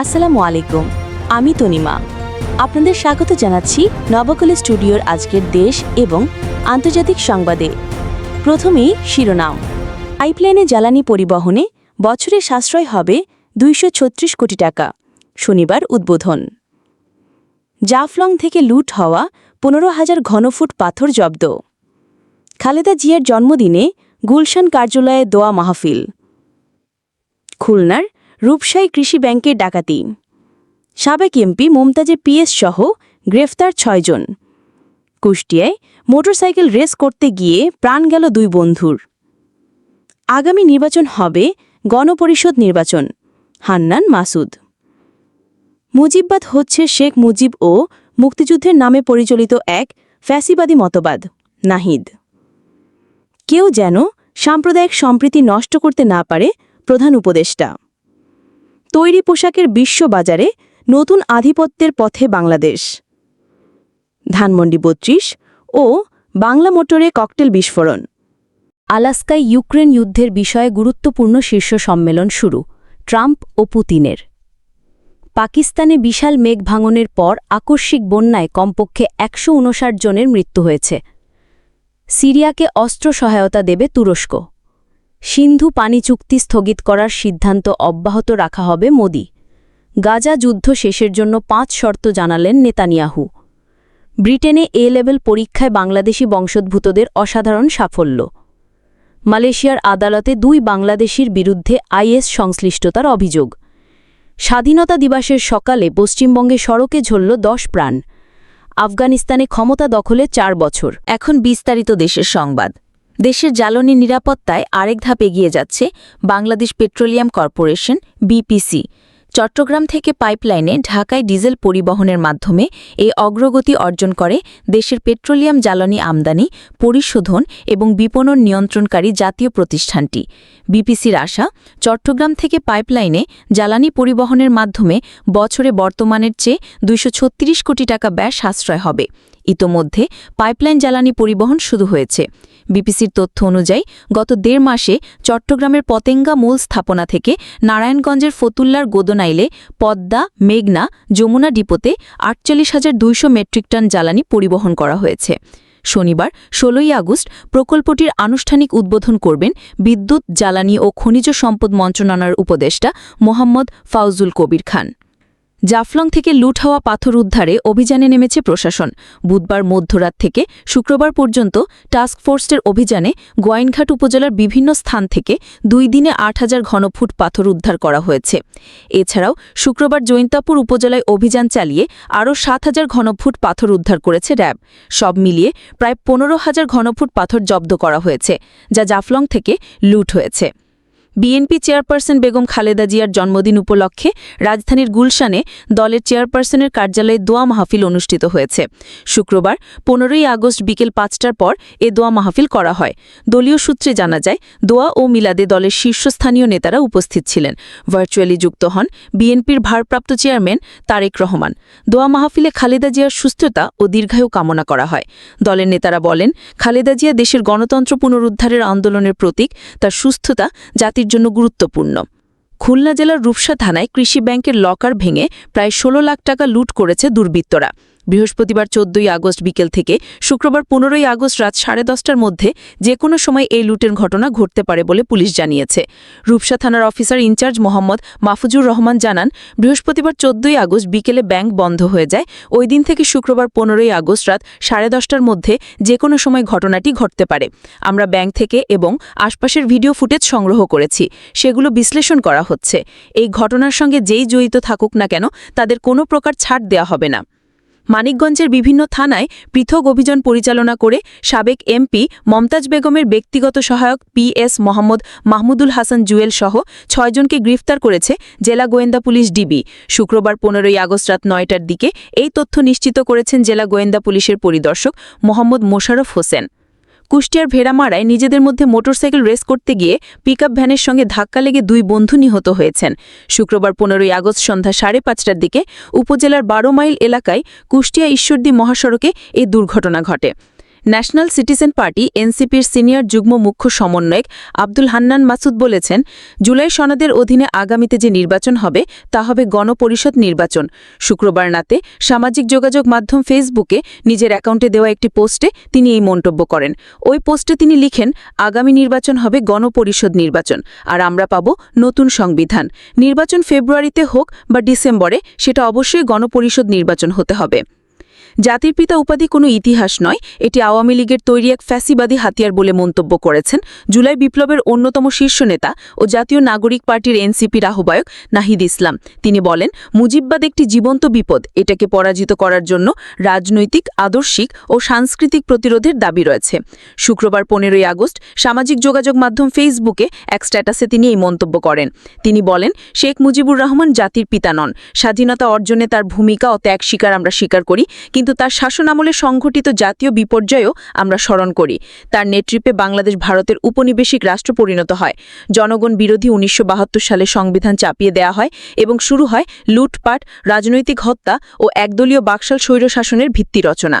আসসালামু আলাইকুম, আমি তনিমা। আপনাদের স্বাগত জানাচ্ছি নবকলি স্টুডিওর আজকের দেশ এবং আন্তর্জাতিক সংবাদে। প্রথমেই শিরোনাম। পাইপলাইনে জ্বালানি পরিবহনে বছরে সাশ্রয় হবে ২৩৬ কোটি টাকা, শনিবার উদ্বোধন। জাফলং থেকে লুট হওয়া ১৫,০০০ ঘনফুট পাথর জব্দ। খালেদা জিয়ার জন্মদিনে গুলশান কার্যালয়ে দোয়া মাহফিল। খুলনার রূপসাই কৃষি ব্যাংকের ডাকাতি। সাবেক এমপি মমতাজে পিএস সহ গ্রেফতার ৬ জন। কুষ্টিয়ায় মোটরসাইকেল রেস করতে গিয়ে প্রাণ গেল ২ বন্ধুর। আগামী নির্বাচন হবে গণপরিষদ নির্বাচন, হান্নান মাসুদ। মুজিববাদ হচ্ছে শেখ মুজিব ও মুক্তিযুদ্ধের নামে পরিচালিত এক ফ্যাসিবাদী মতবাদ, নাহিদ। কেউ যেন সাম্প্রদায়িক সম্প্রীতি নষ্ট করতে না পারে, প্রধান উপদেষ্টা। তৈরি পোশাকের বিশ্ববাজারে নতুন আধিপত্যের পথে বাংলাদেশ। ধানমন্ডি ৩২ ও বাংলা মোটরে ককটেল বিস্ফোরণ। আলাস্কায় ইউক্রেন যুদ্ধের বিষয়ে গুরুত্বপূর্ণ শীর্ষ সম্মেলন শুরু, ট্রাম্প ও পুতিনের। পাকিস্তানে বিশাল মেঘ ভাঙনের পর আকস্মিক বন্যায় কমপক্ষে ১৫৯ জনের মৃত্যু হয়েছে। সিরিয়াকে অস্ত্র সহায়তা দেবে তুরস্ক। সিন্ধু পানি চুক্তি স্থগিত করার সিদ্ধান্ত অব্যাহত রাখা হবে মোদি। গাজা যুদ্ধ শেষের জন্য ৫ শর্ত জানালেন নেতানিয়াহু। ব্রিটেনে এ-লেভেল পরীক্ষায় বাংলাদেশি বংশোদ্ভূতদের অসাধারণ সাফল্য। মালয়েশিয়ার আদালতে ২ বাংলাদেশির বিরুদ্ধে আইএস সংশ্লিষ্টতার অভিযোগ। স্বাধীনতা দিবসের সকালে পশ্চিমবঙ্গে সড়কে ঝরল ১০ প্রাণ। আফগানিস্তানে ক্ষমতা দখলে ৪ বছর। এখন বিস্তারিত দেশের সংবাদ। দেশের জ্বালানি নিরাপত্তায় আরেক ধাপ এগিয়ে যাচ্ছে Bangladesh petroleum corporation, BPC. Chittagong থেকে পাইপলাইনে ঢাকায় ডিজেল পরিবহনের মাধ্যমে এই অগ্রগতি অর্জন করে দেশের পেট্রোলিয়াম জ্বালানি আমদানি, পরিশোধন এবং বিপণন নিয়ন্ত্রণকারী জাতীয় প্রতিষ্ঠানটি। বিপিসির আশা, চট্টগ্রাম থেকে পাইপলাইনে জ্বালানি পরিবহনের মাধ্যমে বছরে বর্তমানের চেয়ে ২৩৬ কোটি টাকা ব্যয় সাশ্রয় হবে। ইতোমধ্যে পাইপলাইন জ্বালানি পরিবহন শুরু হয়েছে। বিপিসির তথ্য অনুযায়ী গত ১.৫ মাসে চট্টগ্রামের পতেঙ্গা মূল স্থাপনা থেকে নারায়ণগঞ্জের ফতুল্লার গোদনাইলে, পদ্মা, মেঘনা, যমুনা ডিপোতে ৪৮,২০০ মেট্রিক টন জ্বালানি পরিবহন করা হয়েছে। শনিবার ১৬ই আগস্ট প্রকল্পটির আনুষ্ঠানিক উদ্বোধন করবেন বিদ্যুৎ, জ্বালানি ও খনিজ সম্পদ মন্ত্রণালয়ের উপদেষ্টা মোহাম্মদ ফাউজুল কবির খান। জাফলং থেকে লুট হওয়া পাথর উদ্ধারে অভিযানে নেমেছে প্রশাসন। বুধবার মধ্যরাত থেকে শুক্রবার পর্যন্ত টাস্কফোর্সের অভিযানে গোয়াইনঘাট উপজেলার বিভিন্ন স্থান থেকে ২ দিনে ৮,০০০ ঘনফুট পাথর উদ্ধার করা হয়েছে। এছাড়াও শুক্রবার জৈন্তাপুর উপজেলায় অভিযান চালিয়ে আরও ৭,০০০ ঘনফুট পাথর উদ্ধার করেছে র্যাব। সব মিলিয়ে প্রায় ১৫,০০০ ঘনফুট পাথর জব্দ করা হয়েছে, যা জাফলং থেকে লুট হয়েছে। বিএনপি চেয়ারপারসন বেগম খালেদা জিয়ার জন্মদিন উপলক্ষে রাজধানীর গুলশানে দলের চেয়ারপারসনের কার্যালয়ে দোয়া মাহফিল অনুষ্ঠিত হয়েছে। শুক্রবার ১৫ই আগস্ট বিকেল ৫টার পর এ দোয়া মাহফিল করা হয়। দলীয় সূত্রে জানা যায়, দোয়া ও মিলাদে দলের শীর্ষস্থানীয় নেতারা উপস্থিত ছিলেন। ভার্চুয়ালি যুক্ত হন বিএনপির ভারপ্রাপ্ত চেয়ারম্যান তারেক রহমান। দোয়া মাহফিলে খালেদা জিয়ার সুস্থতা ও দীর্ঘায়ু কামনা করা হয়। দলের নেতারা বলেন, খালেদা জিয়া দেশের গণতন্ত্র পুনরুদ্ধারের আন্দোলনের প্রতীক, তার সুস্থতা জাতির জন্য গুরুত্বপূর্ণ। খুলনা জেলার রূপসা থানায় কৃষি ব্যাংকের লকার ভেঙে প্রায় ১৬ লাখ টাকা লুট করেছে দুর্বৃত্তরা। বৃহস্পতিবার ১৪ই আগস্ট বিকেল থেকে শুক্রবার ১৫ই আগস্ট রাত ১০:৩০টার মধ্যে যে কোনো সময় এই লুটের ঘটনা ঘটতে পারে বলে পুলিশ জানিয়েছে। রূপসা থানার অফিসার ইনচার্জ মোহাম্মদ মাহফুজুর রহমান জানান, বৃহস্পতিবার ১৪ই আগস্ট বিকেলে ব্যাংক বন্ধ হয়ে যায়। ওই দিন থেকে শুক্রবার ১৫ই আগস্ট রাত ১০:৩০টার মধ্যে যে কোনো সময় ঘটনাটি ঘটতে পারে। আমরা ব্যাংক থেকে এবং আশপাশের ভিডিও ফুটেজ সংগ্রহ করেছি, সেগুলো বিশ্লেষণ করা হচ্ছে। এই ঘটনার সঙ্গে যেই জড়িত থাকুক না কেন, তাদের কোনো প্রকার ছাড় দেওয়া হবে না। মানিকগঞ্জের বিভিন্ন থানায় পৃথক অভিযান পরিচালনা করে সাবেক এমপি মমতাজ বেগমের ব্যক্তিগত সহায়ক পিএস মোহাম্মদ মাহমুদুল হাসান জুয়েল সহ ৬ জনকে গ্রেফতার করেছে জেলা গোয়েন্দা পুলিশ ডিবি। শুক্রবার ১৫ই আগস্ট রাত ৯টার দিকে এই তথ্য নিশ্চিত করেছেন জেলা গোয়েন্দা পুলিশের পরিদর্শক মোহাম্মদ মোশাররফ হোসেন। কুষ্টিয়ার ভেড়ামারায় নিজেদের মধ্যে মোটরসাইকেল রেস করতে গিয়ে পিকআপ ভ্যানের সঙ্গে ধাক্কা লেগে ২ বন্ধু নিহত হয়েছেন। শুক্রবার ১৫ই আগস্ট সন্ধ্যা ৫:৩০টার দিকে উপজেলার ১২ মাইল এলাকায় কুষ্টিয়া ঈশ্বরদী মহাসড়কে এই দুর্ঘটনা ঘটে। ন্যাশনাল সিটিজেন পার্টি এনসিপির সিনিয়র যুগ্ম মুখ্য সমন্বয়ক আব্দুল হান্নান মাসুদ বলেছেন, জুলাই সনদের অধীনে আগামীতে যে নির্বাচন হবে তা হবে গণপরিষদ নির্বাচন। শুক্রবার রাতে সামাজিক যোগাযোগ মাধ্যম ফেসবুকে নিজের অ্যাকাউন্টে দেওয়া একটি পোস্টে তিনি এই মন্তব্য করেন। ওই পোস্টে তিনি লিখেন, আগামী নির্বাচন হবে গণপরিষদ নির্বাচন, আর আমরা পাব নতুন সংবিধান। নির্বাচন ফেব্রুয়ারিতে হোক বা ডিসেম্বরে, সেটা অবশ্যই গণপরিষদ নির্বাচন হতে হবে। জাতির পিতা উপাধি কোনো ইতিহাস নয়, এটি আওয়ামী লীগের তৈরি এক ফ্যাসিবাদী হাতিয়ার বলে মন্তব্য করেছেন জুলাই বিপ্লবের অন্যতম শীর্ষ নেতা ও জাতীয় নাগরিক পার্টির এনসিপির আহ্বায়ক নাহিদ ইসলাম। তিনি বলেন, মুজিববাদ একটি জীবন্ত বিপদ, এটাকে পরাজিত করার জন্য রাজনৈতিক, আদর্শিক ও সাংস্কৃতিক প্রতিরোধের দাবি রয়েছে। শুক্রবার 15ই আগস্ট সামাজিক যোগাযোগ মাধ্যম ফেসবুকে এক স্ট্যাটাসে তিনি এই মন্তব্য করেন। তিনি বলেন, শেখ মুজিবুর রহমান জাতির পিতা নন। স্বাধীনতা অর্জনে তার ভূমিকা ও ত্যাগ আমরা স্বীকার করি, কিন্তু তার শাসনামলে সংঘটিত জাতীয় বিপর্যয়ও আমরা স্মরণ করি। তার নেতৃত্বে বাংলাদেশ ভারতের উপনিবেশিক রাষ্ট্র পরিণত হয়। জনগণ বিরোধী 1972 সালে সংবিধান চাপিয়ে দেয়া হয় এবং শুরু হয় লুটপাট, রাজনৈতিক হত্যা ও একদলীয় বাকশাল স্বৈরশাসনের ভিত্তি রচনা।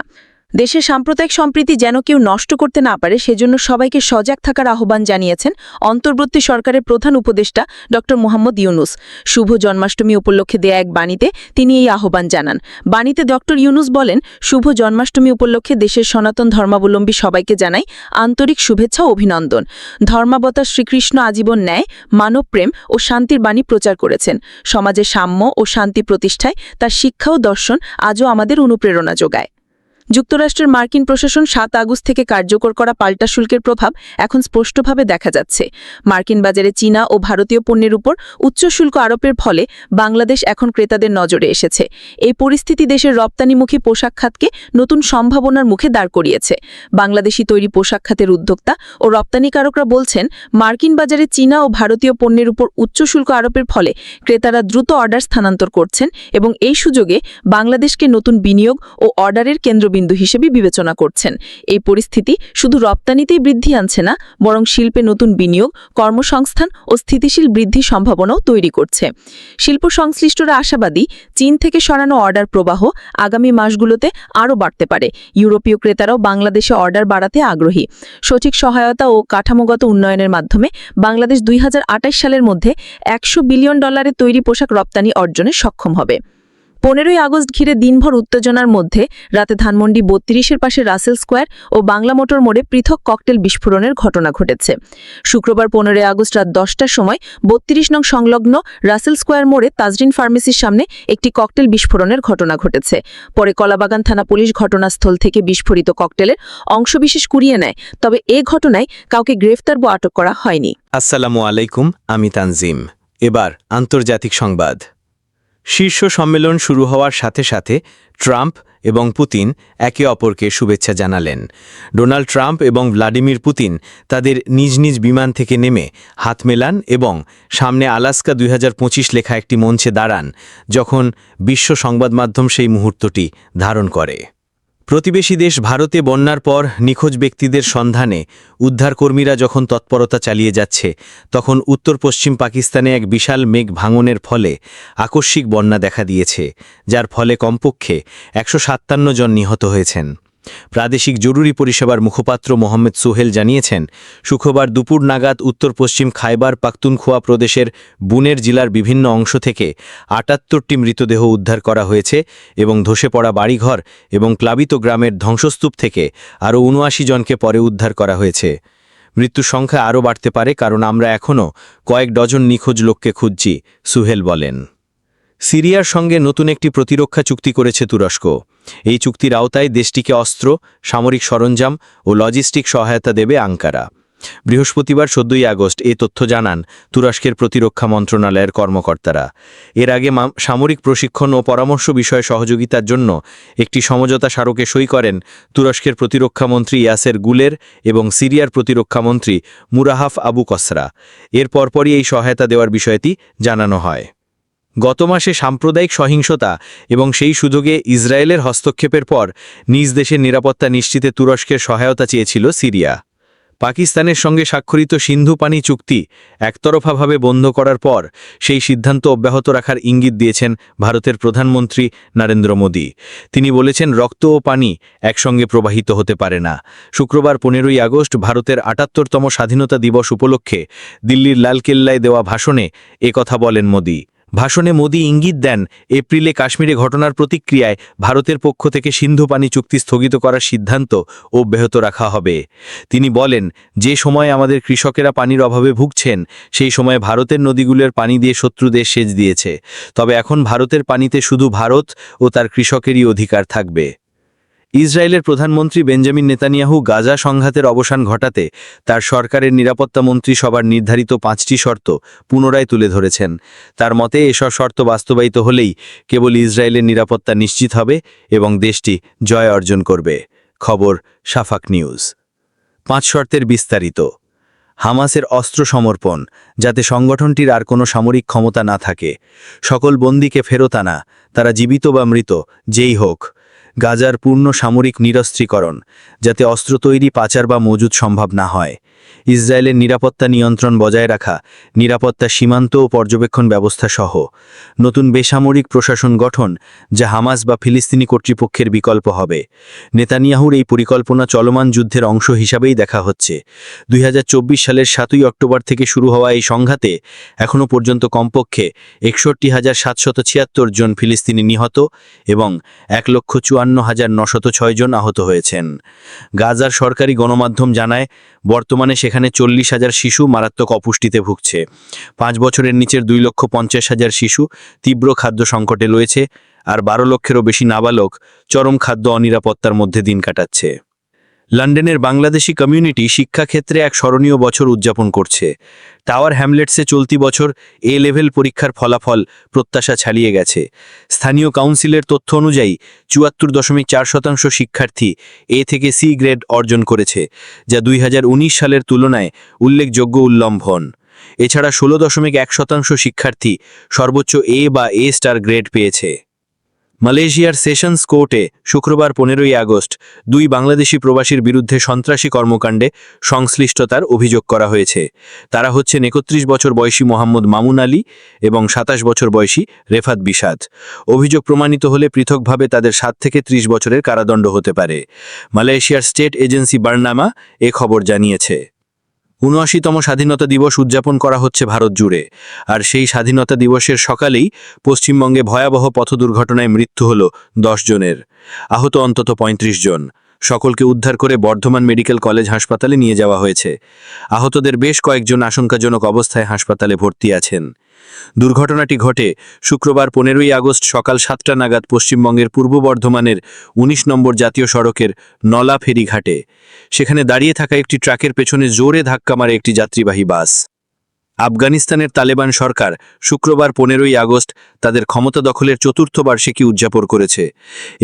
দেশের সাম্প্রদায়িক সম্প্রীতি যেন কেউ নষ্ট করতে না পারে, সেজন্য সবাইকে সজাগ থাকার আহ্বান জানিয়েছেন অন্তর্বর্তী সরকারের প্রধান উপদেষ্টা ড মোহাম্মদ ইউনুস। শুভ জন্মাষ্টমী উপলক্ষে দেয়া এক বাণীতে তিনি এই আহ্বান জানান। বাণীতে ড ইউনুস বলেন, শুভ জন্মাষ্টমী উপলক্ষে দেশের সনাতন ধর্মাবলম্বী সবাইকে জানাই আন্তরিক শুভেচ্ছা ও অভিনন্দন। ধর্মাবতার শ্রীকৃষ্ণ আজীবন ন্যায়, মানবপ্রেম ও শান্তির বাণী প্রচার করেছেন। সমাজে সাম্য ও শান্তি প্রতিষ্ঠায় তার শিক্ষা ও দর্শন আজও আমাদের অনুপ্রেরণা যোগায়। যুক্তরাষ্ট্রের মার্কিন প্রশাসন 7 আগস্ট থেকে কার্যকর করা পাল্টা শুল্কের প্রভাব এখন স্পষ্টভাবে দেখা যাচ্ছে। মার্কিন বাজারে চীনা ও ভারতীয় পণ্যের উপর উচ্চ শুল্ক আরোপের ফলে বাংলাদেশ এখন ক্রেতাদের নজরে এসেছে। এই পরিস্থিতি দেশের রপ্তানিমুখী পোশাক খাতকে নতুন সম্ভাবনার মুখে দাঁড় করিয়েছে। বাংলাদেশি তৈরি পোশাক খাতের উদ্যোক্তা ও রপ্তানিকারকরা বলছেন, মার্কিন বাজারে চীনা ও ভারতীয় পণ্যের উপর উচ্চ শুল্ক আরোপের ফলে ক্রেতারা দ্রুত অর্ডার স্থানান্তর করছেন এবং এই সুযোগে বাংলাদেশকে নতুন বিনিয়োগ ও অর্ডারের কেন্দ্রবিন্দু হিসেবে বিবেচনা করছেন। এই পরিস্থিতি শুধু রপ্তানিতেই বৃদ্ধি আনছে না, বরং শিল্পে নতুন বিনিয়োগ, কর্মসংস্থান ও স্থিতিশীল বৃদ্ধির সম্ভাবনাও তৈরি করছে। শিল্প সংশ্লিষ্টরা আশাবাদী, চীন থেকে সরানো অর্ডার প্রবাহ আগামী মাসগুলোতে আরও বাড়তে পারে। ইউরোপীয় ক্রেতারাও বাংলাদেশে অর্ডার বাড়াতে আগ্রহী। সঠিক সহায়তা ও কাঠামোগত উন্নয়নের মাধ্যমে বাংলাদেশ 2028 সালের মধ্যে $100 বিলিয়ন তৈরি পোশাক রপ্তানি অর্জনে সক্ষম হবে। 15ই আগস্ট ঘিরে দিনভর উত্তেজনার মধ্যে রাতে ধানমন্ডি 32-এর পাশে রাসেল স্কোয়ার ও বাংলা মোটর মোড়ে পৃথক ককটেল বিস্ফোরণের ঘটনা ঘটেছে। শুক্রবার 15ই আগস্ট রাত 10টার সময় 32 নং সংলগ্ন রাসেল স্কোয়ার মোড়ে তাজরিন ফার্মেসির সামনে একটি ককটেল বিস্ফোরণের ঘটনা ঘটেছে। পরে কলাবাগান থানা পুলিশ ঘটনাস্থল থেকে বিস্ফোরিত ককটেলের অংশবিশেষ কুড়িয়ে নেয়, তবে এ ঘটনায় কাউকে গ্রেফতার বা আটক করা হয়নি। আসসালামু আলাইকুম, আমি তানজিম। এবার আন্তর্জাতিক সংবাদ। শীর্ষ সম্মেলন শুরু হওয়ার সাথে সাথে ট্রাম্প এবং পুতিন একে অপরকে শুভেচ্ছা জানালেন। ডোনাল্ড ট্রাম্প এবং ভ্লাদিমির পুতিন তাদের নিজ নিজ বিমান থেকে নেমে হাত মেলান এবং সামনে আলাস্কা 2025 লেখা একটি মঞ্চে দাঁড়ান, যখন বিশ্ব সংবাদ মাধ্যম সেই মুহূর্তটি ধারণ করে। প্রতিবেশী দেশ ভারতে বন্যার পর নিখোঁজ ব্যক্তিদের সন্ধানে উদ্ধারকর্মীরা যখন তৎপরতা চালিয়ে যাচ্ছে, তখন উত্তর পশ্চিম পাকিস্তানে এক বিশাল মেঘ ভাঙনের ফলে আকস্মিক বন্যা দেখা দিয়েছে, যার ফলে কমপক্ষে 157 জন নিহত হয়েছেন। প্রাদেশিক জরুরি পরিষেবার মুখপাত্র মোহাম্মদ সোহেল জানিয়েছেন, শুক্রবার দুপুর নাগাদ উত্তর পশ্চিম খাইবার পাখতুনখোয়া প্রদেশের বুনের জেলার বিভিন্ন অংশ থেকে 78টি মৃতদেহ উদ্ধার করা হয়েছে এবং ধসে পড়া বাড়িঘর এবং প্লাবিত গ্রামের ধ্বংসস্তূপ থেকে আরও 79 জনকে পরে উদ্ধার করা হয়েছে। মৃত্যুর সংখ্যা আরও বাড়তে পারে, কারণ আমরা এখনও কয়েক ডজন নিখোঁজ লোককে খুঁজছি, সুহেল বলেন। সিরিয়ার সঙ্গে নতুন একটি প্রতিরক্ষা চুক্তি করেছে তুরস্ক। এই চুক্তির আওতায় দেশটিকে অস্ত্র, সামরিক সরঞ্জাম ও লজিস্টিক সহায়তা দেবে আঙ্কারা। বৃহস্পতিবার 14ই আগস্ট এ তথ্য জানান তুরস্কের প্রতিরক্ষা মন্ত্রণালয়ের কর্মকর্তারা। এর আগে সামরিক প্রশিক্ষণ ও পরামর্শ বিষয়ে সহযোগিতার জন্য একটি সমঝোতা স্মারকে সই করেন তুরস্কের প্রতিরক্ষামন্ত্রী ইয়াসের গুলের এবং সিরিয়ার প্রতিরক্ষামন্ত্রী মুরাহাফ আবু কসরা। এর পরপরই এই সহায়তা দেওয়ার বিষয়টি জানানো হয়। গত মাসে সাম্প্রদায়িক সহিংসতা এবং সেই সুযোগে ইসরায়েলের হস্তক্ষেপের পর নিজ দেশের নিরাপত্তা নিশ্চিতে তুরস্কের সহায়তা চেয়েছিল সিরিয়া। পাকিস্তানের সঙ্গে স্বাক্ষরিত সিন্ধু পানি চুক্তি একতরফাভাবে বন্ধ করার পর সেই সিদ্ধান্ত অব্যাহত রাখার ইঙ্গিত দিয়েছেন ভারতের প্রধানমন্ত্রী নরেন্দ্র মোদী। তিনি বলেছেন, রক্ত ও পানি একসঙ্গে প্রবাহিত হতে পারে না। শুক্রবার 15ই আগস্ট ভারতের ৭৮তম স্বাধীনতা দিবস উপলক্ষে দিল্লির লালকেল্লায় দেওয়া ভাষণে একথা বলেন মোদী। ভাষণে মোদী ইঙ্গিত দেন, এপ্রিলে কাশ্মীরে ঘটনার প্রতিক্রিয়ায় ভারতের পক্ষ থেকে সিন্ধু পানি চুক্তি স্থগিত করার সিদ্ধান্ত অব্যাহত রাখা হবে। তিনি বলেন, যে সময় আমাদের কৃষকেরা পানির অভাবে ভুগছেন, সেই সময় ভারতের নদীগুলোর পানি দিয়ে শত্রু দেশ সেচ দিয়েছে। তবে এখন ভারতের পানিতে শুধু ভারত ও তার কৃষকেরই অধিকার থাকবে। ইসরায়েলের প্রধানমন্ত্রী বেঞ্জামিন নেতানিয়াহু গাজা সংঘাতের অবসান ঘটাতে তার সরকারের নিরাপত্তা মন্ত্রিসভার নির্ধারিত 5টি শর্ত পুনরায় তুলে ধরেছেন। তার মতে, এসব শর্ত বাস্তবায়িত হলেই কেবল ইসরায়েলের নিরাপত্তা নিশ্চিত হবে এবং দেশটি জয় অর্জন করবে। খবর শাফাক নিউজ। 5 শর্তের বিস্তারিত। হামাসের অস্ত্র সমর্পণ, যাতে সংগঠনটির আর কোনো সামরিক ক্ষমতা না থাকে। সকল বন্দীকে ফেরত আনা, তারা জীবিত বা মৃত যেই হোক। গাজার পূর্ণ সামরিক নিরস্ত্রীকরণ, যাতে অস্ত্র তৈরি, পাচার বা মজুদ সম্ভব না হয়। ইসরায়েলের নিরাপত্তা নিয়ন্ত্রণ বজায় রাখা, নিরাপত্তা সীমান্ত ও পর্যবেক্ষণ ব্যবস্থা সহ। নতুন বেসামরিক প্রশাসন গঠন, যা হামাস বা ফিলিস্তিনি কর্তৃপক্ষের বিকল্প হবে। নেতানিয়াহুর এই পরিকল্পনা চলমান যুদ্ধের অংশ হিসাবেই দেখা হচ্ছে। 2024 সালের 7ই অক্টোবর থেকে শুরু হওয়া এই সংঘাতে এখনও পর্যন্ত কমপক্ষে 61,776 জন ফিলিস্তিনি নিহত এবং 1,54,906 জন আহত হয়েছেন। গাজার সরকারি গণমাধ্যম জানায়, বর্তমানে সেখানে 40,000 শিশু মারাত্মক অপুষ্টিতে ভুগছে। 5 বছরের নিচের 2,50,000 শিশু তীব্র খাদ্য সংকটে রয়েছে, আর 12 লক্ষেরও বেশি নাবালক চরম খাদ্য অনিরাপত্তার মধ্যে দিন কাটাচ্ছে। লন্ডনের বাংলাদেশি কমিউনিটি শিক্ষাক্ষেত্রে এক স্মরণীয় বছর উদযাপন করছে। টাওয়ার হ্যামলেটসে চলতি বছর এ লেভেল পরীক্ষার ফলাফল প্রত্যাশা ছাড়িয়ে গেছে। স্থানীয় কাউন্সিলের তথ্য অনুযায়ী 74.4% শিক্ষার্থী এ থেকে সি গ্রেড অর্জন করেছে, যা 2019 সালের তুলনায় উল্লেখযোগ্য উল্লম্ঘন। এছাড়া 16.1% শিক্ষার্থী সর্বোচ্চ এ বা এ স্টার গ্রেড পেয়েছে। মালয়েশিয়ার সেশনস কোর্টে শুক্রবার 15ই আগস্ট 2 বাংলাদেশি প্রবাসীর বিরুদ্ধে সন্ত্রাসী কর্মকাণ্ডে সংশ্লিষ্টতার অভিযোগ করা হয়েছে। তারা হচ্ছেন 31 বছর বয়সী মোহাম্মদ মামুন আলী এবং 27 বছর বয়সী রেফাত বিষাদ। অভিযোগ প্রমাণিত হলে পৃথকভাবে তাদের 7 থেকে 30 বছরের কারাদণ্ড হতে পারে। মালয়েশিয়ার স্টেট এজেন্সি বার্নামা এ খবর জানিয়েছে। ৭৯তম স্বাধীনতা দিবস উদযাপন করা হচ্ছে ভারত জুড়ে, আর সেই স্বাধীনতা দিবসের সকালেই পশ্চিমবঙ্গে ভয়াবহ পথ দুর্ঘটনায় মৃত্যু হল 10 জনের, আহত অন্তত 35 জন। সকলকে উদ্ধার করে বর্ধমান মেডিকেল কলেজ হাসপাতালে নিয়ে যাওয়া হয়েছে। আহতদের বেশ কয়েকজন আশঙ্কাজনক অবস্থায় হাসপাতালে ভর্তি আছেন। দুর্ঘটনাটি ঘটে শুক্রবার 15ই আগস্ট সকাল 7টা নাগাদ পশ্চিমবঙ্গের পূর্ব বর্ধমানের 19 নম্বর জাতীয় সড়কের নলা ফেরিঘাটে। সেখানে দাঁড়িয়ে থাকা একটি ট্রাকের পেছনে জোরে ধাক্কা মারে একটি যাত্রীবাহী বাস। আফগানিস্তানের তালেবান সরকার শুক্রবার 15ই আগস্ট তাদের ক্ষমতা দখলের 4র্থ বার্ষিকী উদযাপন করেছে।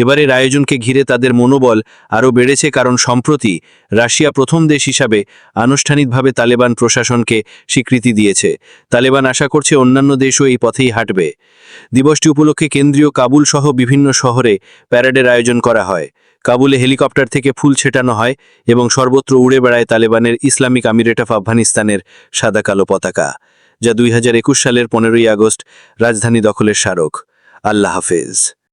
এবারের আয়োজনকে ঘিরে তাদের মনোবল আরও বেড়েছে, কারণ সম্প্রতি রাশিয়া প্রথম দেশ হিসাবে আনুষ্ঠানিকভাবে তালেবান প্রশাসনকে স্বীকৃতি দিয়েছে। তালেবান আশা করছে অন্যান্য দেশও এই পথেই হাঁটবে। দিবসটি উপলক্ষে কেন্দ্রীয় কাবুল সহ বিভিন্ন শহরে প্যারেডের আয়োজন করা হয়। কাবুলে হেলিকপ্টার থেকে ফুল ছেটানো হয় এবং সর্বত্র উড়ে বেড়ায় তালেবানের ইসলামিক আমিরেট অফ আফগানিস্তানের সাদা কালো পতাকা, যা 2021 সালের 15ই আগস্ট রাজধানী দখলের স্মারক। আল্লাহ হাফেজ।